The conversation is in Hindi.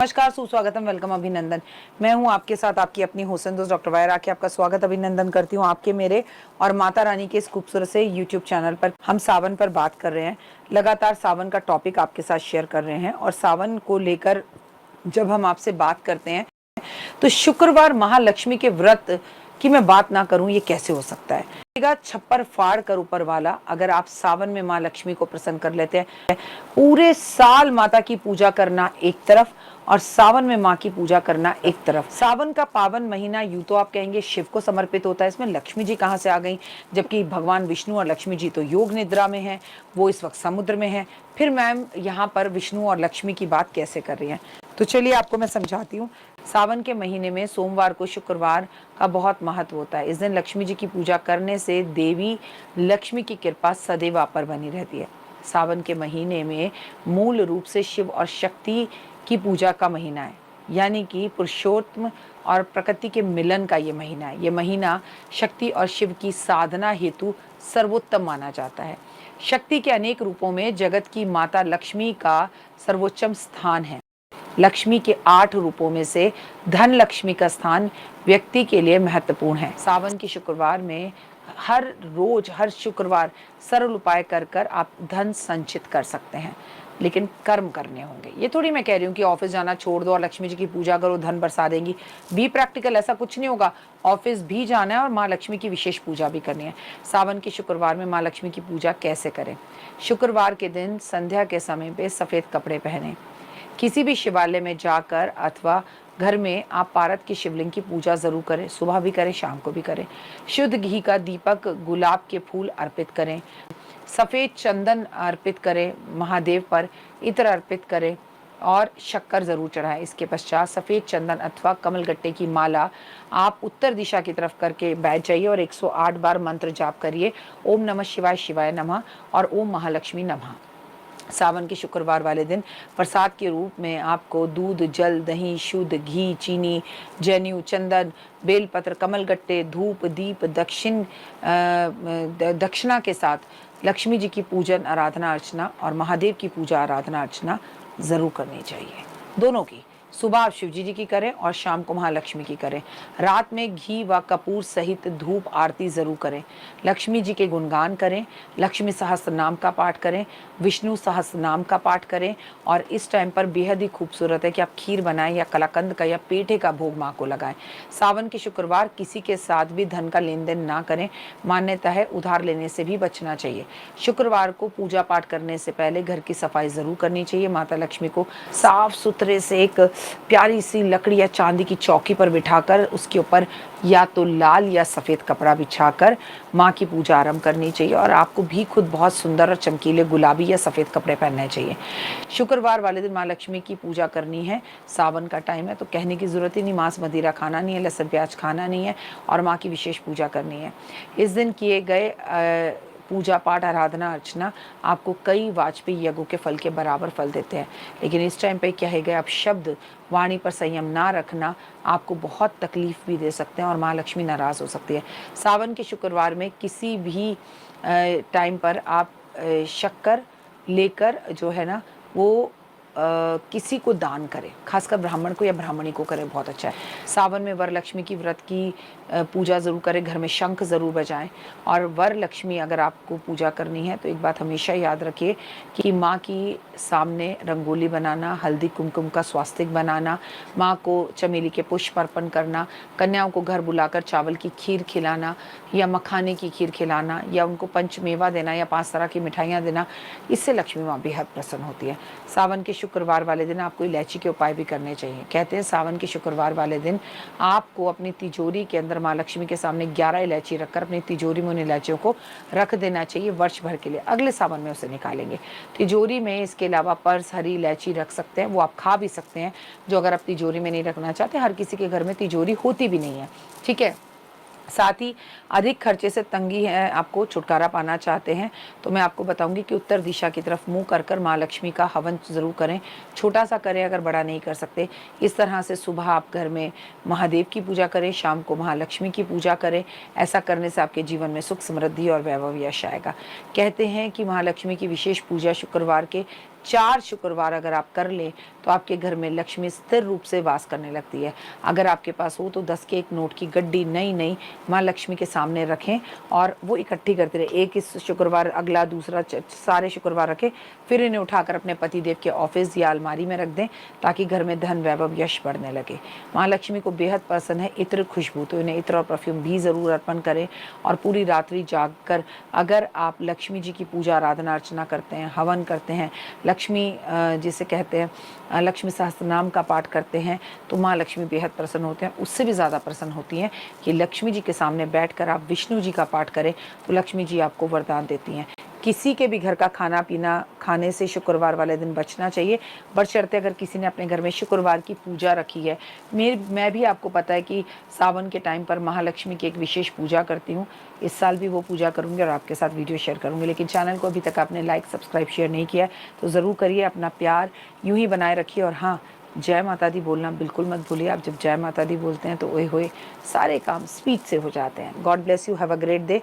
नमस्कार, सुस्वागतम, वेलकम, अभिनंदन। मैं हूं आपके साथ आपकी अपनी होसन दोस्त डॉक्टर वायरा के आपका स्वागत अभिनंदन करती हूं आपके मेरे और माता रानी के इस खूबसूरत से यूट्यूब चैनल पर। हम सावन पर बात कर रहे हैं, लगातार सावन का टॉपिक आपके साथ शेयर कर रहे हैं। और सावन को लेकर जब हम आपसे बात करते हैं तो शुक्रवार महालक्ष्मी के व्रत की मैं बात ना करूं, ये कैसे हो सकता है। छप्पर फाड़ कर ऊपर वाला, अगर आप सावन में माँ लक्ष्मी को प्रसन्न कर लेते हैं, पूरे साल माता की पूजा करना एक तरफ और सावन में माँ की पूजा करना एक तरफ। सावन का पावन महीना यूं तो आप कहेंगे शिव को समर्पित होता है, इसमें लक्ष्मी जी कहाँ से आ गई, जबकि भगवान विष्णु और लक्ष्मी जी तो योग निद्रा में हैं, वो इस वक्त समुद्र में हैं। फिर मैम यहाँ पर विष्णु और लक्ष्मी की बात कैसे कर रही हैं, तो चलिए आपको मैं समझाती हूँ। सावन के महीने में सोमवार को शुक्रवार का बहुत महत्व होता है। इस दिन लक्ष्मी जी की पूजा करने से देवी लक्ष्मी की कृपा सदैव आप पर बनी रहती है। सावन के महीने में मूल रूप से शिव और शक्ति की पूजा का महीना है, यानी कि पुरुषोत्तम और प्रकृति के मिलन का ये महीना है। ये महीना शक्ति और शिव की साधना हेतु सर्वोत्तम माना जाता है। शक्ति के अनेक रूपों में जगत की माता लक्ष्मी का सर्वोच्चम स्थान है। लक्ष्मी के 8 रूपों में से धन लक्ष्मी का स्थान व्यक्ति के लिए महत्वपूर्ण है। सावन के शुक्रवार में हर रोज हर शुक्रवार सरल उपाय कर कर आप धन संचित कर सकते हैं, लेकिन कर्म करने होंगे। ये थोड़ी मैं कह रही हूँ कि ऑफिस जाना छोड़ दो और लक्ष्मी जी की पूजा करो धन बरसा देंगी। बी प्रैक्टिकल, ऐसा कुछ नहीं होगा। ऑफिस भी जाना है और माँ लक्ष्मी की विशेष पूजा भी करनी है। सावन के शुक्रवार में माँ लक्ष्मी की पूजा कैसे करें। शुक्रवार के दिन संध्या के समय पे सफ़ेद कपड़े पहने, किसी भी शिवालय में जाकर अथवा घर में आप पारत की शिवलिंग की पूजा जरूर करें। सुबह भी करें, शाम को भी करें। शुद्ध घी का दीपक, गुलाब के फूल अर्पित करें, सफ़ेद चंदन अर्पित करें, महादेव पर इत्र अर्पित करें और शक्कर जरूर चढ़ाएं। इसके पश्चात सफ़ेद चंदन अथवा कमलगट्टे की माला आप उत्तर दिशा की तरफ करके बैठ जाइए और 108 बार मंत्र जाप करिए। ओम नमः शिवाय, शिवाय नमः और ओम महालक्ष्मी नमः। सावन के शुक्रवार वाले दिन प्रसाद के रूप में आपको दूध, जल, दही, शुद्ध घी, चीनी, जनेऊ, चंदन, बेलपत्र, कमलगट्टे, धूप, दीप, दक्षिणा के साथ लक्ष्मी जी की पूजन आराधना अर्चना और महादेव की पूजा आराधना अर्चना ज़रूर करनी चाहिए। दोनों की, सुबह आप शिव जी की करें और शाम को महालक्ष्मी की करें। रात में घी व कपूर सहित धूप आरती ज़रूर करें। लक्ष्मी जी के गुणगान करें, लक्ष्मी सहस्त्र नाम का पाठ करें, विष्णु सहस्त्र नाम का पाठ करें। और इस टाइम पर बेहद ही खूबसूरत है कि आप खीर बनाएं या कलाकंद का या पेठे का भोग माँ को लगाएं। सावन के शुक्रवार किसी के साथ भी धन का लेन देन ना करें। मान्यता है उधार लेने से भी बचना चाहिए। शुक्रवार को पूजा पाठ करने से पहले घर की सफाई ज़रूर करनी चाहिए। माता लक्ष्मी को साफ सुथरे से एक प्यारी सी लकड़ी या चांदी की चौकी पर बिठाकर उसके ऊपर या तो लाल या सफ़ेद कपड़ा बिछाकर माँ की पूजा आरंभ करनी चाहिए। और आपको भी खुद बहुत सुंदर और चमकीले गुलाबी या सफ़ेद कपड़े पहनने चाहिए। शुक्रवार वाले दिन माँ लक्ष्मी की पूजा करनी है। सावन का टाइम है तो कहने की ज़रूरत ही नहीं, मांस मदिरा खाना नहीं है, लहसुन प्याज खाना नहीं है और माँ की विशेष पूजा करनी है। इस दिन किए गए पूजा पाठ आराधना अर्चना आपको कई वाजपेयी यज्ञों के फल के बराबर फल देते हैं। लेकिन इस टाइम पे कहे गए आप शब्द वाणी पर संयम ना रखना आपको बहुत तकलीफ भी दे सकते हैं और माँ लक्ष्मी नाराज़ हो सकती है। सावन के शुक्रवार में किसी भी टाइम पर आप शक्कर लेकर जो है ना वो किसी को दान करें, खासकर ब्राह्मण को या ब्राह्मणी को करें, बहुत अच्छा है। सावन में वर लक्ष्मी की व्रत की पूजा ज़रूर करें, घर में शंख ज़रूर बजाएं। और वर लक्ष्मी अगर आपको पूजा करनी है तो एक बात हमेशा याद रखिए कि माँ की सामने रंगोली बनाना, हल्दी कुमकुम का स्वास्तिक बनाना, माँ को चमेली के पुष्प अर्पण करना, कन्याओं को घर बुलाकर चावल की खीर खिलाना या मखाने की खीर खिलाना या उनको पंचमेवा देना या 5 तरह की मिठाइयाँ देना, इससे लक्ष्मी माँ बेहद प्रसन्न होती है। सावन के शुक्रवार वाले दिन आपको इलायची के उपाय भी करने चाहिए। कहते हैं सावन के शुक्रवार वाले दिन आपको अपनी तिजोरी के अंदर माँ लक्ष्मी के सामने 11 इलायची रखकर अपनी तिजोरी में उन इलायचियों को रख देना चाहिए वर्ष भर के लिए। अगले सावन में उसे निकालेंगे। तिजोरी में इसके अलावा पर्स, हरी इलायची रख सकते हैं, वो आप खा भी सकते हैं। जो अगर आप तिजोरी में नहीं रखना चाहते, हर किसी के घर में तिजोरी होती भी नहीं है, ठीक है। साथ ही अधिक खर्चे से तंगी है, आपको छुटकारा पाना चाहते हैं तो मैं आपको बताऊंगी कि उत्तर दिशा की तरफ मुंह कर कर माँ लक्ष्मी का हवन ज़रूर करें। छोटा सा करें अगर बड़ा नहीं कर सकते। इस तरह से सुबह आप घर में महादेव की पूजा करें, शाम को महालक्ष्मी की पूजा करें। ऐसा करने से आपके जीवन में सुख, समृद्धि और वैभव यश आएगा। कहते हैं कि महालक्ष्मी की विशेष पूजा शुक्रवार के 4 शुक्रवार अगर आप कर लें तो आपके घर में लक्ष्मी स्थिर रूप से वास करने लगती है। अगर आपके पास हो तो 10 के 1 नोट की गड्डी नई नई माँ लक्ष्मी के सामने रखें और वो इकट्ठी करते रहे। एक इस शुक्रवार, अगला, दूसरा, सारे शुक्रवार रखें, फिर इन्हें उठाकर अपने पतिदेव के ऑफिस या अलमारी में रख दें ताकि घर में धन, वैभव, यश बढ़ने लगे। माँ लक्ष्मी को बेहद पसंद है इत्र, खुशबू, तो इन्हें इत्र और परफ्यूम भी ज़रूर अर्पण करें। और पूरी रात्रि जाग कर अगर आप लक्ष्मी जी की पूजा, आराधना, अर्चना करते हैं, हवन करते हैं, लक्ष्मी जिसे कहते हैं लक्ष्मी सहस्त्रनाम का पाठ करते हैं, तो माँ लक्ष्मी बेहद प्रसन्न होते हैं। उससे भी ज़्यादा प्रसन्न होती हैं कि लक्ष्मी जी के सामने बैठकर आप विष्णु जी का पाठ करें तो लक्ष्मी जी आपको वरदान देती हैं। किसी के भी घर का खाना पीना खाने से शुक्रवार वाले दिन बचना चाहिए, बढ़चढ़ते अगर किसी ने अपने घर में शुक्रवार की पूजा रखी है। मैं भी, आपको पता है कि सावन के टाइम पर महालक्ष्मी की एक विशेष पूजा करती हूँ। इस साल भी वो पूजा करूँगी और आपके साथ वीडियो शेयर करूँगी। लेकिन चैनल को अभी तक आपने लाइक, सब्सक्राइब, शेयर नहीं किया है तो ज़रूर करिए। अपना प्यार यूँ ही बनाए रखिए। और हाँ, जय माता दी बोलना बिल्कुल मत भूलिए। आप जब जय माता दी बोलते हैं तो ओए होए सारे काम स्पीड से हो जाते हैं। God bless you, have a great day.